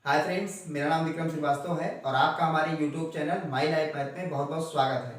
Hi friends, मेरा नाम विक्रम श्रीवास्तव है और आपका हमारे YouTube channel my life math में बहुत बहुत स्वागत है।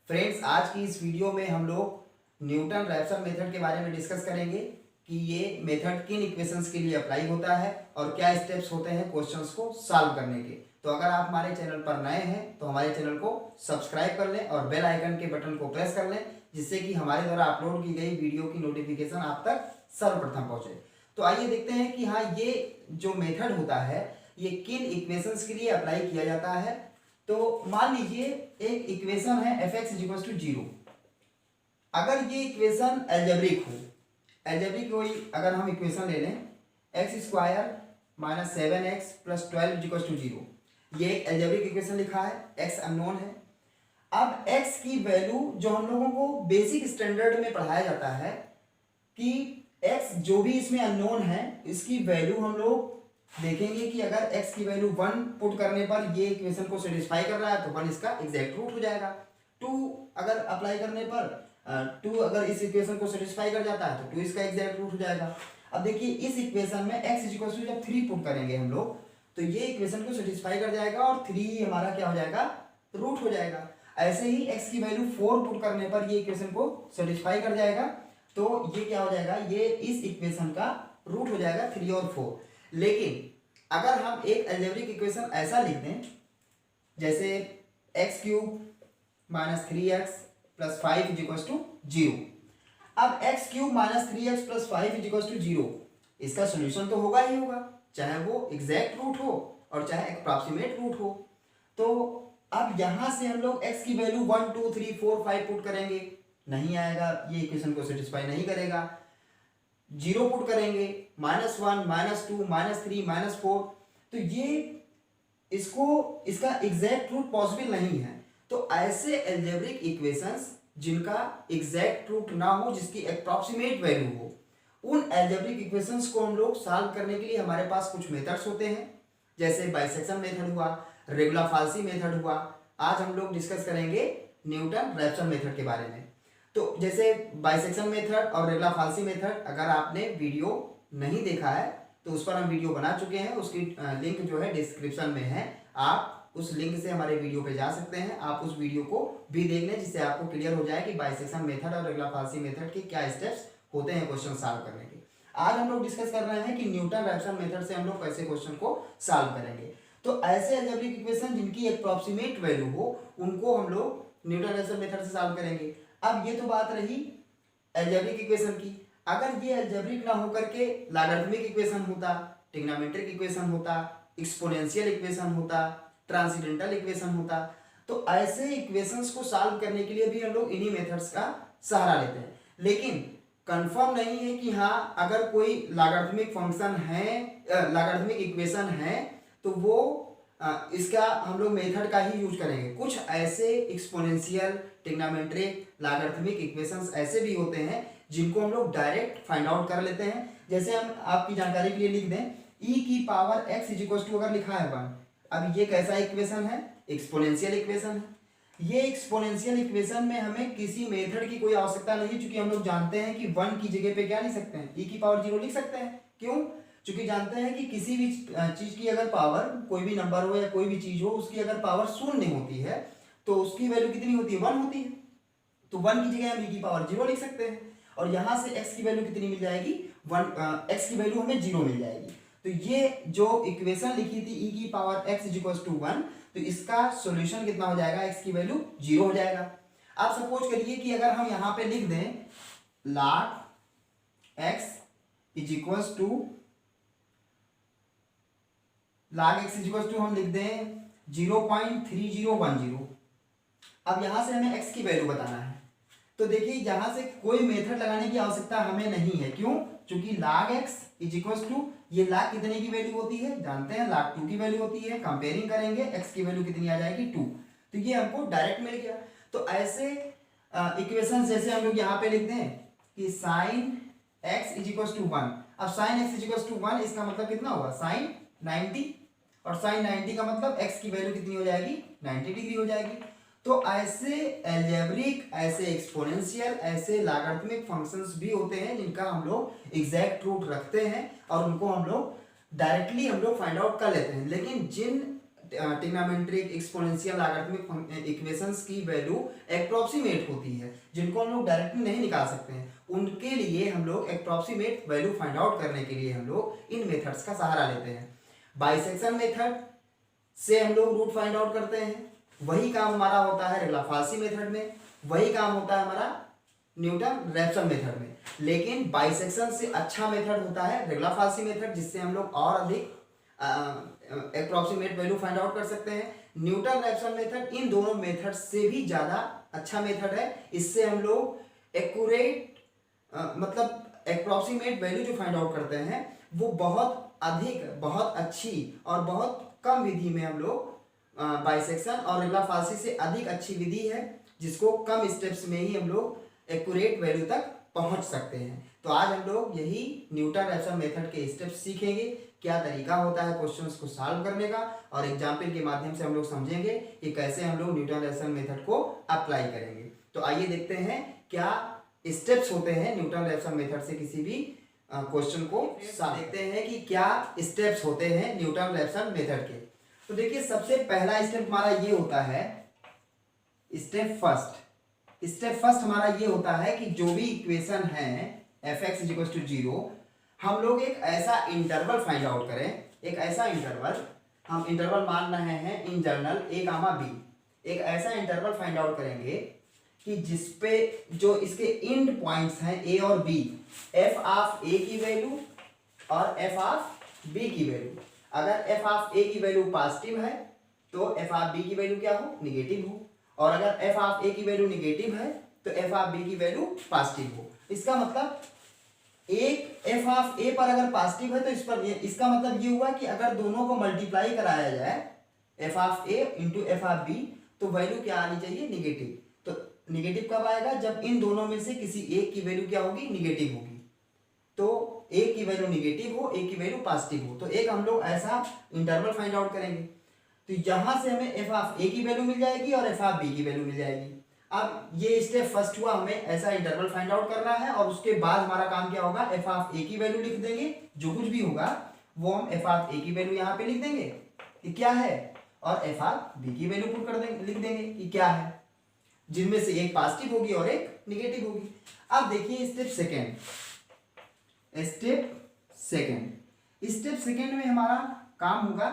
फ्रेंड्स, आज की इस वीडियो में हम लोग न्यूटन रैप्सन मेथड के बारे में डिस्कस करेंगे कि ये मेथड किन इक्वेशंस के लिए अप्लाई होता है और क्या स्टेप्स होते हैं क्वेश्चंस को सॉल्व करने के। तो अगर आप हमारे चैनल पर नए हैं तो हमारे चैनल को सब्सक्राइब कर लें और बेल आइकन के बटन को प्रेस कर लें, जिससे कि हमारे द्वारा अपलोड की गई वीडियो की नोटिफिकेशन आप तक सर्वप्रथम पहुंचे। तो आइए देखते हैं कि हाँ, ये जो मेथड होता है ये किन इक्वेशंस के लिए अप्लाई किया जाता है। तो मान लीजिए एक इक्वेशन है f(x = 0)। अगर ये इक्वेशन एल्जेब्रिक हो, एल्जेब्रिक कोई अगर हम इक्वेशन ले लें x² - 7x + 12 = 0, ये एक एल्जेब्रिक इक्वेशन लिखा है, x अननोन है। अब x की वैल्यू जो हम लोगों को बेसिक स्टैंडर्ड में पढ़ाया जाता है कि x जो भी इसमें अननोन है इसकी वैल्यू हम लोग देखेंगे कि अगर x की वैल्यू 1 पुट करने पर ये इक्वेशन को सेटिस्फाई कर रहा है तो 1 इसका एग्जैक्ट रूट हो जाएगा। 2 अगर अप्लाई करने पर 2 अगर इस इक्वेशन को सेटिस्फाई कर जाता है तो 2 इसका एग्जैक्ट रूट हो जाएगा। अब देखिए इस इक्वेशन में x = जब 3 पुट करेंगे हम लोग तो ये इक्वेशन को सेटिस्फाई कर जाएगा और 3 हमारा क्या हो जाएगा, रूट हो जाएगा। ऐसे ही x की वैल्यू 4 पुट करने पर ये इक्वेशन को सेटिस्फाई कर जाएगा तो ये क्या हो जाएगा, ये इस इक्वेशन का रूट हो जाएगा 3 और 4। लेकिन अगर हम एक अलजेब्रिक इक्वेशन ऐसा लिख दें जैसे x³ - 3x + 5 = 0। अब x³ - 3x + 5 = 0 इसका सोल्यूशन तो होगा ही होगा, चाहे वो एग्जैक्ट रूट हो और चाहे अप्रॉक्सीमेट रूट हो। तो अब यहां से हम लोग x की वैल्यू 1 2 3 4 5 पुट करेंगे, नहीं आएगा, ये इक्वेशन को सेटिस्फाई नहीं करेगा। 0 पुट करेंगे, -1 -2 -3 -4, तो ये इसका एग्जैक्ट रूट पॉसिबल नहीं है। तो ऐसे अलजेब्रिक इक्वेशंस जिनका एग्जैक्ट रूट ना हो, जिसकी अप्रॉक्सीमेट वैल्यू हो, उन अलजेब्रिक इक्वेशंस को हम लोग सॉल्व करने के लिए हमारे पास कुछ मेथड्स होते हैं, जैसे बाइसेक्शन मेथड हुआ, रेगुलर-फाल्सी मेथड हुआ। आज हम लोग डिस्कस करेंगे न्यूटन रैप्सन मेथड के बारे में। तो जैसे बाइसेक्शन मेथड और रेगुलर-फाल्सी मेथड, अगर आपने वीडियो नहीं देखा है तो उस पर हम वीडियो बना चुके हैं, उसकी लिंक जो है डिस्क्रिप्शन में है, आप उस लिंक से हमारे वीडियो पे जा सकते हैं, आप उस वीडियो को भी देख लें, जिससे आपको क्लियर हो जाए कि बाइसेक्शन मेथड और रेगुलर-फाल्सी मेथड के क्या स्टेप्स होते हैं क्वेश्चन सॉल्व करने के। आज हम लोग डिस्कस कर रहे हैं कि न्यूटन रैप्सन मेथड से हम लोग कैसे क्वेश्चन को सॉल्व करेंगे। तो ऐसे अलजेब्रिक इक्वेशन जिनकी अप्रॉक्सीमेट वैल्यू हो उनको हम लोग न्यूटन रैप्सन मेथड से सॉल्व करेंगे। अब ये तो बात रही अलजेब्रिक इक्वेशन की। अगर ये अलजेब्रिक ना होकर के लॉगरिथमिक इक्वेशन होता, ट्रिग्नोमेट्रिक इक्वेशन होता, एक्सपोनेंशियल इक्वेशन होता, ट्रांसेंडेंटल इक्वेशन होता, तो ऐसे इक्वेशंस को सॉल्व करने के लिए भी हम लोग इन्हीं मेथड्स का सहारा लेते हैं। लेकिन कंफर्म नहीं है कि हाँ, अगर कोई लॉगरिथमिक फंक्शन है, लॉगरिथमिक इक्वेशन है तो वो इसका हम लोग मेथड का ही यूज करेंगे। कुछ ऐसे एक्सपोनेंशियल, ट्रिग्नोमेट्रिक, लॉगरिथमिक इक्वेशंस ऐसे भी होते हैं जिनको हम लोग डायरेक्ट फाइंड आउट कर लेते हैं। जैसे हम आपकी जानकारी के लिए लिख दें e⁻x = अगर लिखा है 1। अब ये कैसा इक्वेशन है, एक्सपोनेंशियल इक्वेशन है। ये एक्सपोनेंशियल इक्वेशन में हमें किसी मेथड की कोई आवश्यकता नहीं, क्योंकि हम लोग जानते हैं कि 1 की जगह पे क्या लिख सकते हैं, e⁻0 लिख सकते हैं। क्यों? क्योंकि जानते हैं कि किसी भी चीज की अगर पावर, कोई भी नंबर हो या कोई भी चीज हो, उसकी अगर पावर 0 होती है तो उसकी वैल्यू कितनी होती है, 1 होती है। तो 1 की जगह हम e⁻0 लिख सकते हैं और यहां से x की वैल्यू कितनी मिल जाएगी, 1, x की वैल्यू हमें 0 मिल जाएगी। तो ये जो इक्वेशन लिखी थी e⁻x = 1, तो इसका सॉल्यूशन कितना हो जाएगा, x की वैल्यू 0 हो जाएगा। आप सपोज करिए कि अगर हम यहां पे लिख दें log x हम लिख दें 0.3010। अब यहां से हमें x की वैल्यू बताना है। तो देखिए यहां से कोई मेथड लगाने की आवश्यकता हमें नहीं है। क्यों? क्योंकि log x = ये log कितने की वैल्यू होती है, जानते हैं log 2 की वैल्यू होती है। कंपेयरिंग करेंगे x की वैल्यू कितनी आ जाएगी, 2। तो ये हमको डायरेक्ट मिल गया। तो ऐसे इक्वेशन जैसे हम लोग यहाँ पे लिख दें कि sin x = 1। अब sin x = 1 इसका मतलब कितना होगा, sin 90, और sin 90 का मतलब x की वैल्यू कितनी हो जाएगी, 90 डिग्री हो जाएगी। तो ऐसे अलजेब्रिक, ऐसे एक्सपोनेंशियल, ऐसे लॉगरिथमिक फंक्शंस भी होते हैं जिनका हम लोग एग्जैक्ट रूट रखते हैं और उनको हम लोग डायरेक्टली हम लोग फाइंड आउट कर लेते हैं, लेकिन जिन ट्रिग्नोमेट्रिक एक्सपोनेंशियल लॉगरिथमिक इक्वेशंस की वैल्यू अप्रोक्सीमेट होती है, जिनको हम लोग डायरेक्टली नहीं निकाल सकते हैं, उनके लिए हम लोग अप्रोक्सीमेट वैल्यू फाइंड आउट करने के लिए हम लोग इन मेथड्स का सहारा लेते हैं। बाइसेक्शन मेथड से हम लोग रूट फाइंड आउट करते हैं, वही काम हमारा होता है रेगुलर मेथड में, वही काम होता है हमारा न्यूटन रैप्सन मेथड में। लेकिन बाइसेक्शन से अच्छा मेथड होता है रेगुलर मेथड, जिससे हम लोग और अधिक अप्रोक्सीमेट वैल्यू फाइंड आउट कर सकते हैं। न्यूटन रैप्सन मेथड इन दोनों मेथड से भी ज़्यादा अच्छा मेथड है। इससे हम लोग एक्यूरेट मतलब अप्रोक्सीमेट वैल्यू जो फाइंड आउट करते हैं वो बहुत अधिक, बहुत अच्छी और बहुत कम विधि में हम लोग बाइसेक्शन और रेगुलर फार्सी से अधिक अच्छी विधि है, जिसको कम स्टेप्स में ही हम लोग एक्यूरेट वैल्यू तक पहुंच सकते हैं। तो आज हम लोग यही न्यूटन रैप्सन मेथड के स्टेप्स सीखेंगे, क्या तरीका होता है क्वेश्चंस को सॉल्व करने का, और एग्जाम्पल के माध्यम से हम लोग समझेंगे कि कैसे हम लोग न्यूटन रैप्सन मेथड को अप्लाई करेंगे। तो आइए देखते हैं क्या स्टेप्स होते हैं न्यूटन रैप्सन मेथड से किसी भी क्वेश्चन को देखते हैं कि क्या स्टेप्स होते हैं न्यूटन रैप्सन मेथड के। तो देखिए सबसे पहला स्टेप हमारा ये होता है, स्टेप फर्स्ट हमारा ये होता है कि जो भी इक्वेशन है f(x = 0), हम लोग एक ऐसा इंटरवल फाइंड आउट करें, एक ऐसा इंटरवल, हम इंटरवल मान रहे हैं इन जनरल a, b, एक ऐसा इंटरवल फाइंड आउट करेंगे कि जिसपे जो इसके इंड पॉइंट्स हैं a और b, f(a) की वैल्यू और f(b) की वैल्यू, अगर f(a) की वैल्यू पॉजिटिव है तो f(b) की वैल्यू क्या हो, निगेटिव हो, और अगर f(a) की वैल्यू निगेटिव है तो f(b) की वैल्यू पॉजिटिव हो। इसका मतलब एक f(a) पर अगर पॉजिटिव है तो इस पर इसका मतलब ये हुआ कि अगर दोनों को मल्टीप्लाई कराया जाए f(a) × f(b) तो वैल्यू क्या आनी चाहिए, निगेटिव। तो निगेटिव कब आएगा, जब इन दोनों में से किसी एक की वैल्यू क्या होगी, निगेटिव होगी। तो एक की वैल्यू निगेटिव हो, एक की वैल्यू पॉजिटिव हो, तो एक हम लोग ऐसा इंटरवल फाइंड आउट करेंगे। तो यहां से हमें f(a) की वैल्यू मिल जाएगी और f(b) की वैल्यू मिल जाएगी। अब ये स्टेप फर्स्ट हुआ, हमें ऐसा इंटरवल फाइंड आउट करना है, और उसके बाद हमारा काम क्या होगा, f(a) की वैल्यू लिख देंगे, जो कुछ भी होगा वो हम f(a) की वैल्यू यहाँ पे लिख देंगे कि क्या है, और f(b) की वैल्यू पुट कर देंगे, लिख देंगे कि क्या है, जिनमें से एक पॉजिटिव होगी और एक निगेटिव होगी। अब देखिए स्टेप सेकेंड में हमारा काम होगा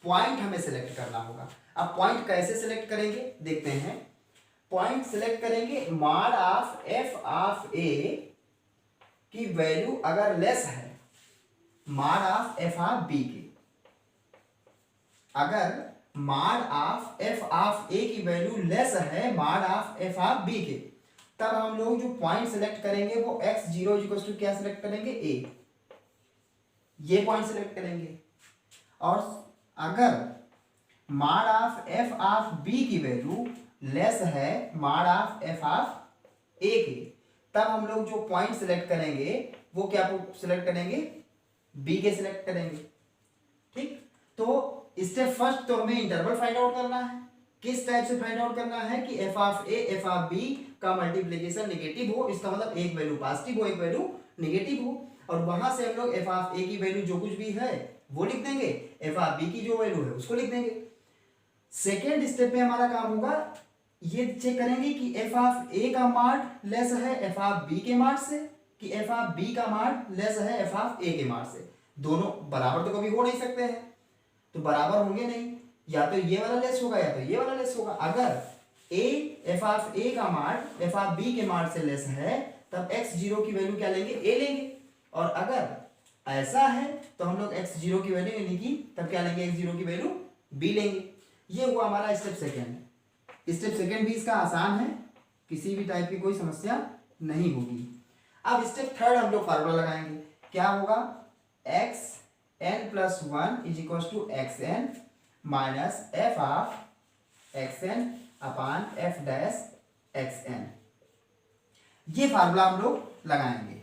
पॉइंट हमें सिलेक्ट करना होगा। अब पॉइंट कैसे सिलेक्ट करेंगे देखते हैं। पॉइंट सिलेक्ट करेंगे मॉड ऑफ f(a) की वैल्यू अगर लेस है मॉड ऑफ f(b) की, अगर मॉड ऑफ f(a) की वैल्यू लेस है मॉड ऑफ f(b) के, तब हम लोग जो पॉइंट सिलेक्ट करेंगे वो x0 = क्या सिलेक्ट करेंगे, a, ये पॉइंट सिलेक्ट करेंगे। और अगर मॉड ऑफ f(b) की वैल्यू लेस है मॉड ऑफ f(a) के, तब हम लोग जो पॉइंट सिलेक्ट करेंगे वो क्या सिलेक्ट करेंगे, b के सिलेक्ट करेंगे। ठीक, तो स्टेप फर्स्ट तो हमें इंटरवल फाइंड आउट करना है। किस टाइप से फाइंड आउट करना है कि f(a) f(b) का मल्टीप्लिकेशन निगेटिव हो, इसका मतलब एक वैल्यू पॉजिटिव हो, एक वैल्यू निगेटिव हो, और वहां से हम लोग f(a) की वैल्यू जो कुछ भी है वो लिख देंगे, f(b) की जो वैल्यू है उसको लिख देंगे। सेकेंड स्टेप में हमारा काम होगा ये चेक करेंगे कि f(a) का मॉड लेस है f(b) के मॉड से, कि f(b) का मॉड लेस है f(a) के मॉड से। दोनों बराबर तो कभी हो नहीं सकते हैं, तो बराबर होंगे नहीं, या तो ये वाला लेस होगा या तो ये वाला लेस होगा। अगर f(a) का मॉड f(b) के मॉड से लेस है तब x0 की वैल्यू क्या लेंगे, a लेंगे, और अगर ऐसा है तो हम लोग x0 की वैल्यू यानी कि तब क्या लेंगे, x0 की वैल्यू b लेंगे। ये हुआ हमारा स्टेप सेकेंड। स्टेप सेकेंड भी इसका आसान है, किसी भी टाइप की कोई समस्या नहीं होगी। अब स्टेप थर्ड हम लोग फार्मूला लगाएंगे, क्या होगा, xn + 1 = xn माइनस f(xn) अपान f'(xn), ये फार्मूला हम लोग लगाएंगे।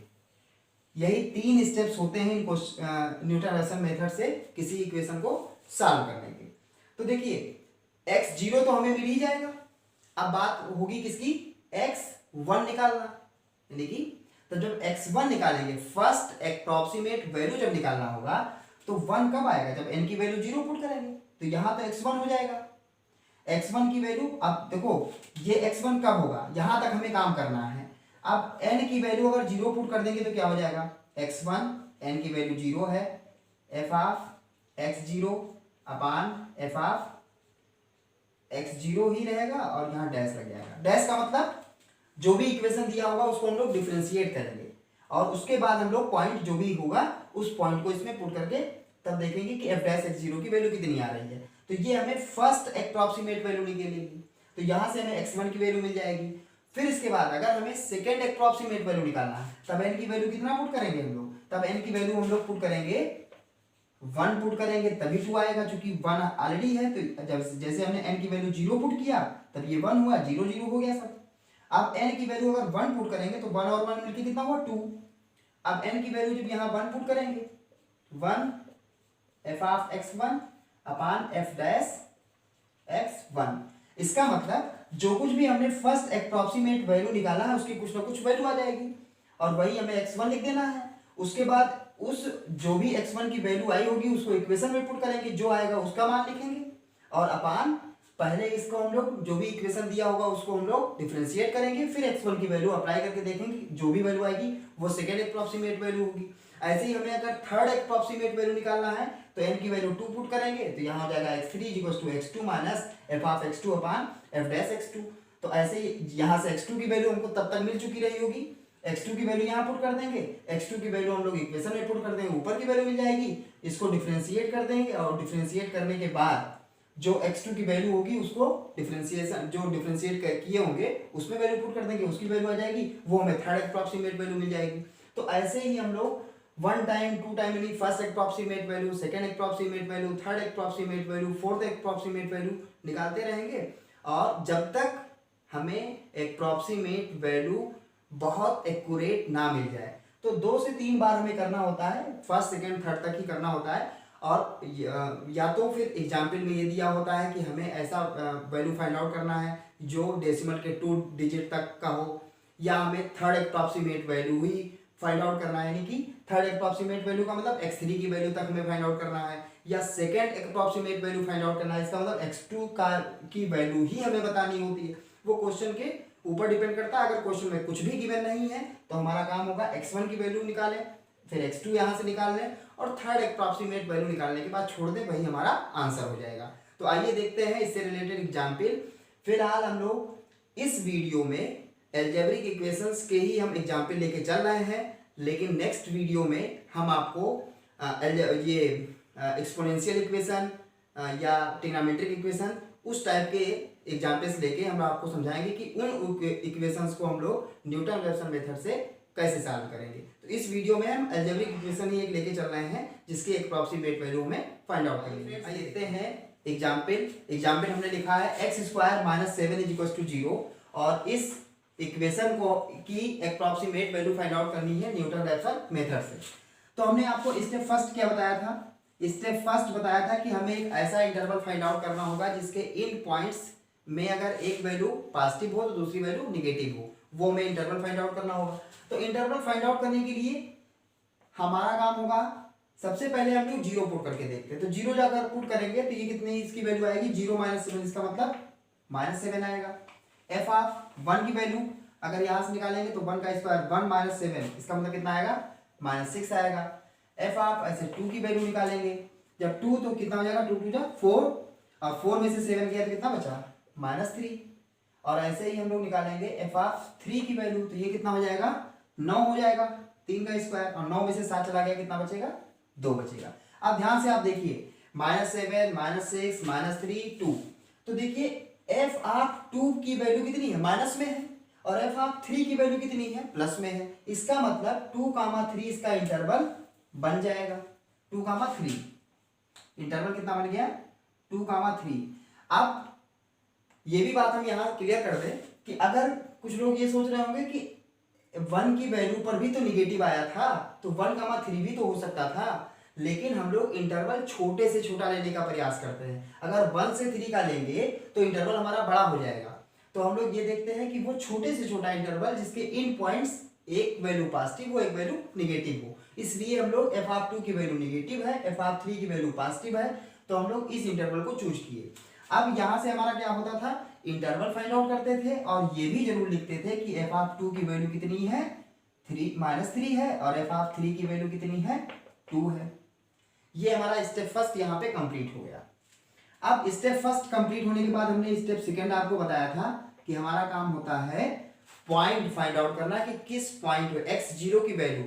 यही 3 स्टेप्स होते हैं न्यूटन रैप्सन मेथड से किसी इक्वेशन को सॉल्व करने के। तो देखिए x0 तो हमें मिल ही जाएगा, अब बात होगी किसकी, x1 निकालना, यानी कि तो जब x1 निकालेंगे, फर्स्ट अप्रोक्सीमेट वैल्यू जब निकालना होगा, तो 1 कब आएगा? जब n की वैल्यू 0 पुट करेंगे। तो यहाँ तो x1 हो जाएगा। x1 की वैल्यू, अब देखो ये x1 कब होगा, यहाँ तक हमें काम करना है। अब n की वैल्यू अगर 0 पुट कर देंगे तो क्या हो जाएगा? x1 n की वैल्यू 0 है, f of x0 upon f of x0 ही रहेगा और यहाँ डैश लग जाएगा। डैश का मतलब जो भी इक्वेशन दिया होगा उसको हम लोग डिफरेंशिएट करेंगे और उसके बाद हम लोग पॉइंट जो भी होगा उस पॉइंट को इसमें पुट करके तब देखेंगे कि f डैश x0 की वैल्यू कितनी आ रही है। तो ये हमें फर्स्ट अप्रॉक्सीमेट वैल्यू निकलेगी। तो यहाँ से हमें x1 की वैल्यू मिल जाएगी। फिर इसके बाद अगर हमें सेकेंड अप्रॉक्सीमेट वैल्यू निकालना है तब n की वैल्यू कितना पुट करेंगे हम लोग? तब n की वैल्यू हम लोग पुट करेंगे 1 पुट करेंगे तभी 2 आएगा, क्योंकि 1 ऑलरेडी है। तो जब जैसे हमने n की वैल्यू 0 पुट किया तब ये 1 हुआ, 0 0 हो गया सब। अब n की वैल्यू अगर 1 पुट करेंगे तो 1 और 1 मिलकर कितना हुआ? 2। अब n की वैल्यू जब यहाँ 1 पुट करेंगे 1 f of x1 upon f dash x1। इसका मतलब जो कुछ भी हमने फर्स्ट अप्रॉक्सीमेट वैल्यू निकाला है उसकी कुछ ना कुछ वैल्यू आ जाएगी और वही हमें x1 लिख देना है। उसके बाद उस जो भी x1 की वैल्यू आई होगी उसको इक्वेशन में पुट करेंगे, जो आएगा उसका मान लिखेंगे और अपान पहले इसको हम लोग जो भी इक्वेशन दिया होगा उसको हम लोग डिफरेंशिएट करेंगे, फिर x1 की वैल्यू अप्लाई करके देखेंगे, जो भी वैल्यू आएगी वो सेकेंड अप्रॉक्सीमेट वैल्यू होगी। ऐसे ही हमें अगर थर्ड अप्रॉक्सीमेट वैल्यू निकालना है तो n की वैल्यू 2 पुट करेंगे तो यहाँ हो जाएगा x3 x2 minus f of x2 upon f dash x2। तो ऐसे ही यहाँ से x2 की वैल्यू हमको तब तक मिल चुकी रही होगी, x2 की वैल्यू यहाँ पुट कर देंगे, x2 की वैल्यू हम लोग इक्वेशन में पुट कर देंगे, ऊपर की वैल्यू मिल जाएगी, इसको डिफरेंशिएट कर देंगे और डिफरेंशिएट करने के बाद जो x2 की वैल्यू होगी उसको डिफरेंशिएशन जो डिफरेंशिएट किए होंगे उसमें वैल्यू पुट कर देंगे, उसकी वैल्यू आ जाएगी, वो हमें थर्ड अप्रॉक्सीमेट वैल्यू मिल जाएगी। तो ऐसे ही हम लोग 1 टाइम 2 टाइम यानी first approximate value, second approximate value, third approximate value, fourth approximate value निकालते रहेंगे और जब तक हमें अप्रॉक्सीमेट वैल्यू बहुत एक्यूरेट ना मिल जाए। तो 2 से 3 बार हमें करना होता है, फर्स्ट सेकंड थर्ड तक ही करना होता है। और या तो फिर एग्जाम्पल में ये दिया होता है कि हमें ऐसा वैल्यू फाइंड आउट करना है जो डेसिमल के 2 डिजिट तक का हो, या हमें थर्ड अप्रॉक्सीमेट वैल्यू ही फाइंड आउट करना है, यानी कि थर्ड अप्रॉक्सीमेट वैल्यू का मतलब x3 की वैल्यू तक हमें फाइंड आउट करना है, या second approximate value find out करना है, इसका मतलब x2 की वैल्यू ही हमें बतानी होती है। वो क्वेश्चन के ऊपर डिपेंड करता है। अगर क्वेश्चन में कुछ भी गिवन नहीं है तो हमारा काम होगा x1 की वैल्यू निकालें, फिर x2 यहाँ से निकाल लें और थर्ड अप्रॉक्सीमेट वैल्यू निकालने के बाद छोड़ दें, वही हमारा आंसर हो जाएगा। तो आइए देखते हैं इससे रिलेटेड एग्जाम्पल। फिलहाल हम लोग इस वीडियो में एल्जेब्रिक इक्वेशंस के ही हम एग्जाम्पल लेके चल रहे हैं, लेकिन नेक्स्ट वीडियो में हम आपको ये एक्सपोनेंशियल इक्वेशन या ट्रिग्नोमेट्रिक इक्वेशन उस टाइप के एग्जाम्पल्स लेके हम आपको समझाएंगे कि उन इक्वेशंस को हम लोग न्यूटन रैप्सन मेथड से कैसे सॉल्व करेंगे। तो इस वीडियो में हम एल्जेब्रिक इक्वेशन ही एक लेके चल रहे हैं जिसकी अप्रॉक्सीमेट वैल्यू हमें फाइंड आउट करनी है। आइए देखते हैं एग्जाम्पल हमने लिखा है x² - 7 = 0 और इस इक्वेशन को की अप्रॉक्सीमेट वैल्यू फाइंड आउट करनी है न्यूटन रैप्सन मेथड से। तो हमने आपको स्टेप फर्स्ट क्या बताया था? स्टेप फर्स्ट बताया था कि हमें एक ऐसा इंटरवल फाइंड आउट करना होगा जिसके इन पॉइंट्स में अगर एक वैल्यू पॉजिटिव हो तो दूसरी वैल्यू निगेटिव हो, वो हमें इंटरवल फाइंड आउट करना होगा। तो इंटरवल फाइंड आउट करने के लिए हमारा काम होगा, सबसे पहले हम लोग 0 पुट करके देखते हैं। तो 0 जाकर पुट करेंगे तो ये कितनी इसकी वैल्यू आएगी? 0 - 7, इसका मतलब -7 आएगा। f ऑफ 1 की वैल्यू अगर यहाँ से निकालेंगे तो 1 का स्क्वायर 1 - 7, इसका मतलब कितना आएगा? -6 आएगा। f ऑफ ऐसे 2 की वैल्यू निकालेंगे, जब 2 तो कितना हो जाएगा? 2 2 जा 4 और 4 में से 7 गया तो कितना बचा? -3। और ऐसे ही हम लोग निकालेंगे f ऑफ 3 की वैल्यू, तो ये कितना हो जाएगा? 9 हो जाएगा, 3 का स्क्वायर और 9 में से 7 चला गया, कितना बचेगा? 2 बचेगा। अब ध्यान से आप देखिए -7 -6 -3 2, तो देखिए f ऑफ 2 की वैल्यू कितनी है? माइनस में है और f ऑफ 3 की वैल्यू कितनी है? प्लस में है। इसका मतलब 2, 3 इसका इंटरवल बन जाएगा। 2, 3 इंटरवल कितना बन गया? 2, 3। अब ये भी बात हम यहाँ क्लियर कर दें कि अगर कुछ लोग ये सोच रहे होंगे कि 1 की वैल्यू पर भी तो निगेटिव आया था, तो 1, 3 भी तो हो सकता था, लेकिन हम लोग इंटरवल छोटे से छोटा लेने का प्रयास करते हैं। अगर 1 से 3 का लेंगे तो इंटरवल हमारा बड़ा हो जाएगा। तो हम लोग ये देखते हैं कि वो छोटे से छोटा इंटरवल जिसके इन पॉइंट्स एक वैल्यू पॉजिटिव हो एक वैल्यू निगेटिव हो, इसलिए हम लोग एफ ऑफ 2 की वैल्यू नेगेटिव है, एफ ऑफ 3 की वैल्यू पॉजिटिव है, तो हम लोग इस इंटरवल को चूज किए। अब यहाँ से हमारा क्या होता था, इंटरवल फाइंड आउट करते थे और ये भी जरूर लिखते थे कि एफ ऑफ 2 की वैल्यू कितनी है, 3 है, और एफ ऑफ 3 की वैल्यू कितनी है, 2 है। ये हमारा स्टेप फर्स्ट यहाँ पे कंप्लीट हो गया। अब स्टेप फर्स्ट कंप्लीट होने के बाद हमने स्टेप सेकंड आपको बताया था कि हमारा काम होता है पॉइंट फाइंड आउट करना कि किस पॉइंट पे x0 की वैल्यू,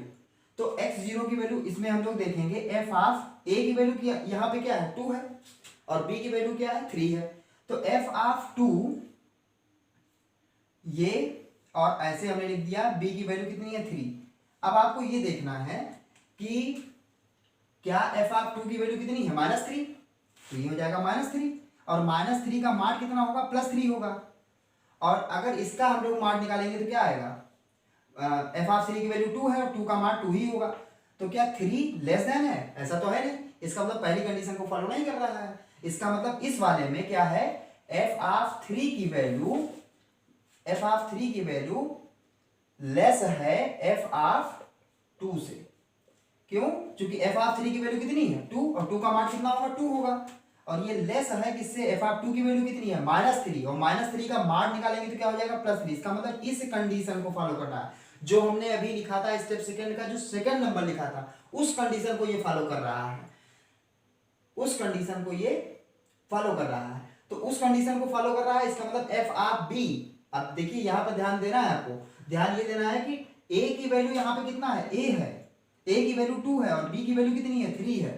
तो x0 की वैल्यू इसमें हम लोग देखेंगे एफ ऑफ a की वैल्यू क्या यहाँ पे क्या है, 2 है, और b की वैल्यू क्या है, 3 है। तो एफ ऑफ 2 ये, और ऐसे हमने लिख दिया b की वैल्यू कितनी है, 3। अब आपको ये देखना है कि क्या एफ ऑफ 2 की वैल्यू कितनी है, -3, तो ये हो जाएगा -3, और -3 का माड कितना होगा, +3 होगा। और अगर इसका हम लोग माड निकालेंगे तो क्या आएगा, एफ ऑफ 3 की वैल्यू 2 है और 2 का माड 2 ही होगा, तो क्या 3 लेस देन है, ऐसा तो है नहीं। इसका मतलब पहली कंडीशन को फॉलो नहीं कर रहा है। इसका मतलब इस वाले में क्या है, एफ ऑफ 3 की वैल्यू लेस है एफ ऑफ 2 से। क्यों, क्योंकि एफ ऑफ 3 की वैल्यू कितनी है, 2, और 2 का मान कितना होगा, 2 होगा, और ये लेस है किससे, एफ ऑफ 2 की वैल्यू कितनी है, -3, और -3 का मान निकालेंगे तो क्या हो जाएगा, +3। इसका मतलब इस कंडीशन को फॉलो करना है, जो हमने अभी लिखा था स्टेप सेकंड का, जो सेकंड नंबर लिखा था, उस कंडीशन को ये फॉलो कर रहा है, उस कंडीशन को ये फॉलो कर रहा है। तो उस कंडीशन को फॉलो कर रहा है, इसका मतलब एफ ऑफ बी। अब देखिए यहाँ पर ध्यान देना है आपको, ध्यान ये देना है कि ए की वैल्यू यहाँ पे कितना है, ए है, ए की वैल्यू 2 है, और बी की वैल्यू कितनी है, 3 है।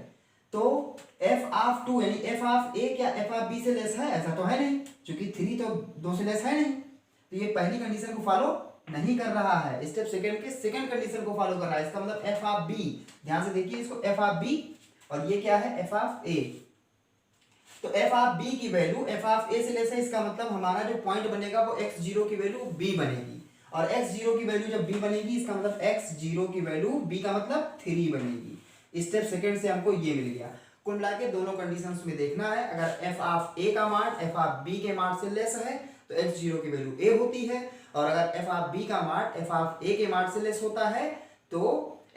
तो एफ ऑफ 2 यानी एफ ऑफ ए क्या एफ ऑफ बी से लेस है, ऐसा तो है नहीं, क्योंकि 3 तो 2 से लेस है नहीं, तो ये पहली कंडीशन को फॉलो नहीं कर रहा है, स्टेप सेकंड के सेकंड कंडीशन को फॉलो कर रहा है। इसका मतलब एफ ऑफ बी, ध्यान से देखिए इसको, एफ ऑफ बी, और ये क्या है, एफ ऑफ ए। तो एफ ऑफ बी की वैल्यू एफ ऑफ ए से लेस है, इसका मतलब हमारा जो पॉइंट बनेगा वो x0 की वैल्यू b बनेगी, और x0 की वैल्यू जब b बनेगी, इसका मतलब x0 की वैल्यू b का मतलब 3 बनेगी। स्टेप सेकंड से हमको ये मिल गया। कुल मिला के दोनों कंडीशंस में देखना है, अगर एफ ऑफ ए का मान एफ ऑफ बी के मान से लेस है तो x0 की वैल्यू a होती है, और अगर एफ ऑफ बी का मान एफ ऑफ ए के मान से लेस होता है तो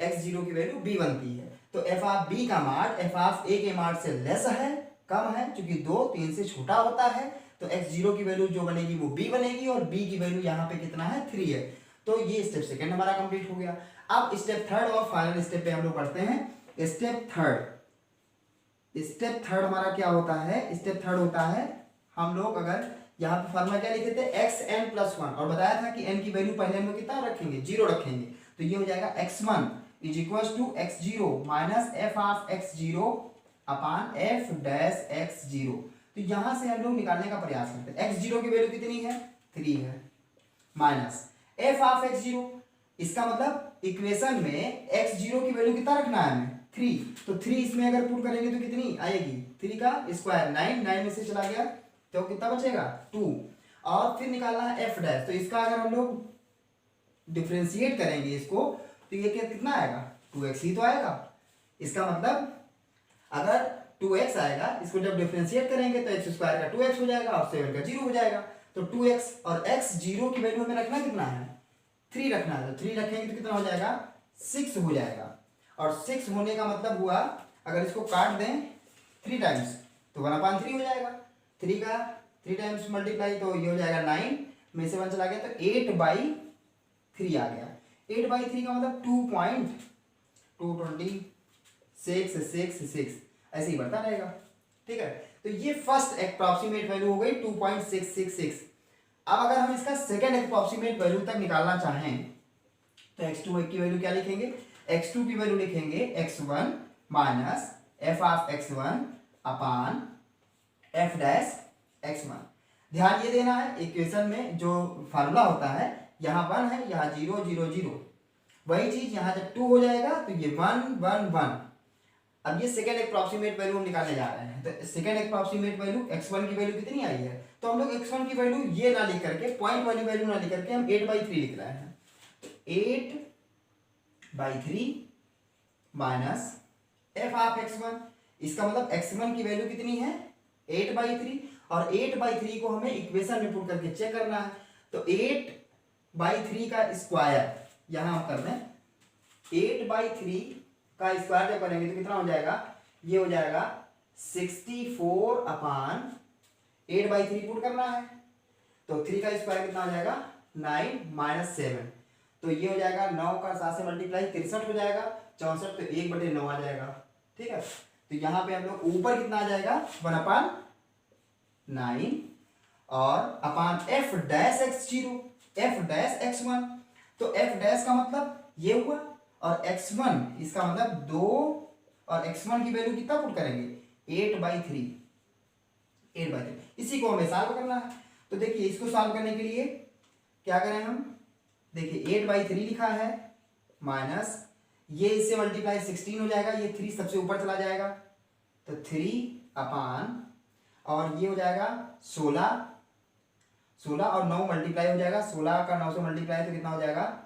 x0 की वैल्यू b बनती है। तो एफ ऑफ बी का मान एफ ऑफ ए के मान से लेस है, कम है, क्योंकि 2 3 से छोटा होता है, तो x0 की वैल्यू जो बनेगी वो b बनेगी, और b की वैल्यू यहाँ पे कितना है, 3 है। तो ये स्टेप सेकंड हमारा कंप्लीट हो गया। अब स्टेप थर्ड और फाइनल स्टेप पे हम लोग पढ़ते हैं। स्टेप थर्ड हमारा क्या होता है, स्टेप थर्ड होता है, हम लोग अगर यहाँ पे फॉर्मूला क्या लिखे थे, xn+1, और बताया था कि n की वैल्यू पहले हम लोग कितना रखेंगे, 0 रखेंगे, तो ये हो जाएगा x1 = x0 minus F of x0 upon f dash x0। तो यहां से हम लोग निकालने का प्रयास करते हैं, x0 की वैल्यू कितनी है, 3 है, माइनस f ऑफ x0, इसका मतलब इक्वेशन में x0 की वैल्यू कितना रखना है हमें, 3, तो 3 इसमें अगर पुट करेंगे तो कितनी आएगी, 3 का स्क्वायर 9 में से चला गया तो कितना बचेगा, 2, और फिर निकालना है f डैश। तो इसका अगर हम लोग डिफरेंशिएट करेंगे इसको, तो ये कितना आएगा, 2x ही तो आएगा। इसका मतलब अगर 2x आएगा, इसको जब डिफरेंशिएट करेंगे तो x स्क्वायर का 2x हो जाएगा और 7 का 0 हो जाएगा, तो 2x, और x0 की वैल्यू हमें रखना कितना है, 3 रखना है, तो 3 रखेंगे तो कितना हो जाएगा, 6 हो जाएगा। और 6 होने का मतलब हुआ, अगर इसको काट दें 3 टाइम्स तो 1/3 हो जाएगा, 3 का 3 टाइम्स मल्टीप्लाई, तो ये हो जाएगा 9 में से 1 चला गया तो 8/3 आ गया। 8/3 का मतलब 2.226 ऐसे ही बढ़ता रहेगा, ठीक है। तो ये फर्स्ट अप्रॉक्सीमेट वैल्यू हो गई 2.666। अब अगर हम इसका सेकंड अप्रॉक्सीमेट वैल्यू तक निकालना चाहें तो x2 की वैल्यू क्या लिखेंगे, x2 की वैल्यू लिखेंगे x1 minus F of x1 upon f dash x1। ध्यान ये देना है, इक्वेशन में जो फार्मूला होता है, यहाँ 1 है, यहाँ 0 0 0, वही चीज यहाँ जब 2 हो जाएगा तो ये 1 1 1। अब ये सेकंड अप्रॉक्सीमेट वैल्यू हम निकालने जा रहे हैं, तो सेकंड अप्रॉक्सीमेट वैल्यू x1 की वैल्यू कितनी आई है, तो हम लोग x1 की वैल्यू ये ना लिख करके, पॉइंट वाली वैल्यू ना लिख करके हम 8/3 लिख रहे हैं। तो 8/3 माइनस एफ ऑफ x1, इसका मतलब x1 की वैल्यू कितनी है, 8/3, और 8/3 को हमें इक्वेशन में पुट करके चेक करना है। तो 8/3 का स्क्वायर यहाँ हम कर दें, 8/3 का स्क्वायर जब करेंगे तो कितना हो जाएगा, ये हो जाएगा 64/8/3 पुट करना है। तो 3 का स्क्वायर कितना हो जाएगा 9 - 7, तो ये हो जाएगा 9 का 7 से मल्टीप्लाई 63 हो जाएगा, 64 तो 1/9 आ जाएगा। ठीक है, तो यहाँ पे हम लोग ऊपर कितना आ जाएगा 1/9 और अपान f dash x0 f dash x1, तो f डैश का मतलब ये हुआ और x1 इसका मतलब 2 और x1 की वैल्यू कितना पुट करेंगे 8/3। इसी को हमें सॉल्व करना है। तो देखिए इसको सॉल्व करने के लिए क्या करें हम, देखिए 8/3 लिखा है माइनस ये इससे मल्टीप्लाई 16 हो जाएगा, ये 3 सबसे ऊपर चला जाएगा तो 3 अपान और ये हो जाएगा 16 और 9 मल्टीप्लाई हो जाएगा, 16 का 9 से मल्टीप्लाई तो कितना हो जाएगा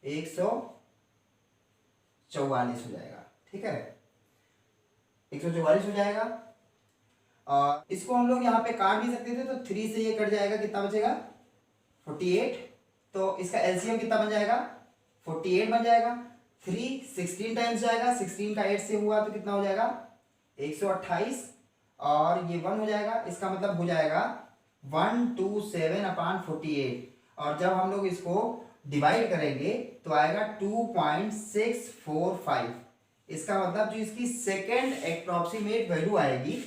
144 हो जाएगा। ठीक है, 144 हो जाएगा और इसको हम लोग यहाँ पे काट भी सकते थे, तो 3 से ये कट जाएगा, कितना बचेगा 48, तो इसका एलसीएम कितना बन जाएगा 48 बन जाएगा। 3 16 टाइम्स जाएगा, 16 का 8 से हुआ तो कितना हो जाएगा 128 और ये 1 हो जाएगा, इसका मतलब हो जाएगा 127/48 और जब हम लोग इसको डिवाइड करेंगे तो आएगा 2.645। इसका मतलब जो इसकी सेकेंड अप्रॉक्सीमेट वैल्यू आएगी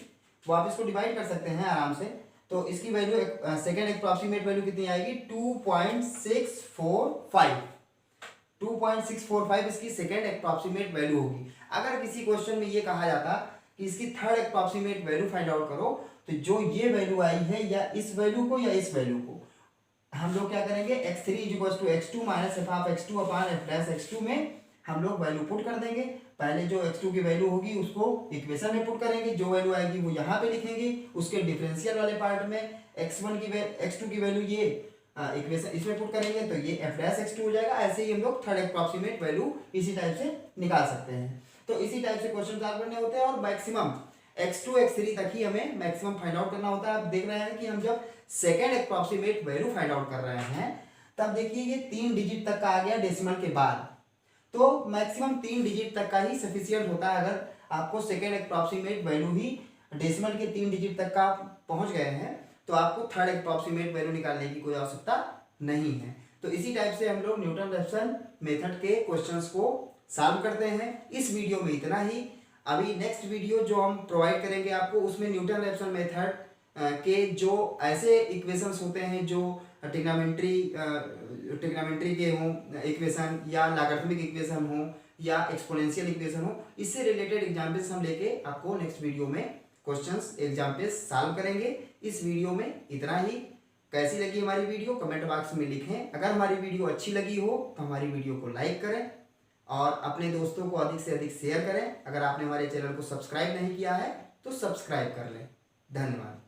वो आप इसको डिवाइड कर सकते हैं आराम से, तो इसकी वैल्यू सेकेंड अप्रॉक्सीमेट वैल्यू कितनी आएगी 2.645। 2.645 इसकी सेकेंड अप्रॉक्सीमेट वैल्यू होगी। अगर किसी क्वेश्चन में ये कहा जाता कि इसकी third approximate value find out करो, तो जो ये वैल्यू आई है या इस वैल्यू को या इस वैल्यू को हम लोग क्या करेंगे x3 = x2 - f(x2)/f'(x2) में हम लोग वैल्यू पुट कर देंगे। पहले जो x2 की वैल्यू होगी उसको इक्वेशन में पुट करेंगे, जो वैल्यू आएगी वो यहाँ पे लिखेंगे, उसके डिफरेंशियल वाले पार्ट में x2 की वैल्यू ये इक्वेशन इसमें पुट करेंगे तो ये f'(x2) हो जाएगा। ऐसे ही हम लोग थर्ड अप्रॉक्सीमेट वैल्यू इसी टाइप से निकाल सकते हैं। तो इसी टाइप से क्वेश्चन सॉल्व करने होते हैं और मैक्सिमम x2 x3 तक ही हमें मैक्सिमम फाइंड आउट करना होता है। आप देख रहे हैं कि हम जब second approximate value find out कर रहे हैं तब देखिए ये 3 डिजिट तक का आ गया डेसिमल के बाद, तो मैक्सिमम 3 डिजिट तक का ही सफिशियंट होता है। अगर आपको सेकेंड अप्रॉक्सीमेट वैल्यू ही डेसिमल के 3 डिजिट तक का पहुंच गए हैं तो आपको थर्ड अप्रॉक्सीमेट वैल्यू निकालने की कोई आवश्यकता नहीं है। तो इसी टाइप से हम लोग न्यूटन-रैप्सन मेथड के क्वेश्चंस को सॉल्व करते हैं। इस वीडियो में इतना ही। अभी नेक्स्ट वीडियो जो हम प्रोवाइड करेंगे आपको उसमें न्यूटन-रैप्सन मेथड के जो ऐसे इक्वेशंस होते हैं जो ट्रिग्नोमेट्री के हों इक्वेशन या लॉगरिथमिक इक्वेशन हो या एक्सपोनेंशियल इक्वेशन हो, इससे रिलेटेड एग्जाम्पल्स हम लेके आपको नेक्स्ट वीडियो में क्वेश्चंस एग्जाम्पल्स सॉल्व करेंगे। इस वीडियो में इतना ही। कैसी लगी हमारी वीडियो कमेंट बॉक्स में लिखें। अगर हमारी वीडियो अच्छी लगी हो तो हमारी वीडियो को लाइक करें और अपने दोस्तों को अधिक से अधिक शेयर करें। अगर आपने हमारे चैनल को सब्सक्राइब नहीं किया है तो सब्सक्राइब कर लें। धन्यवाद।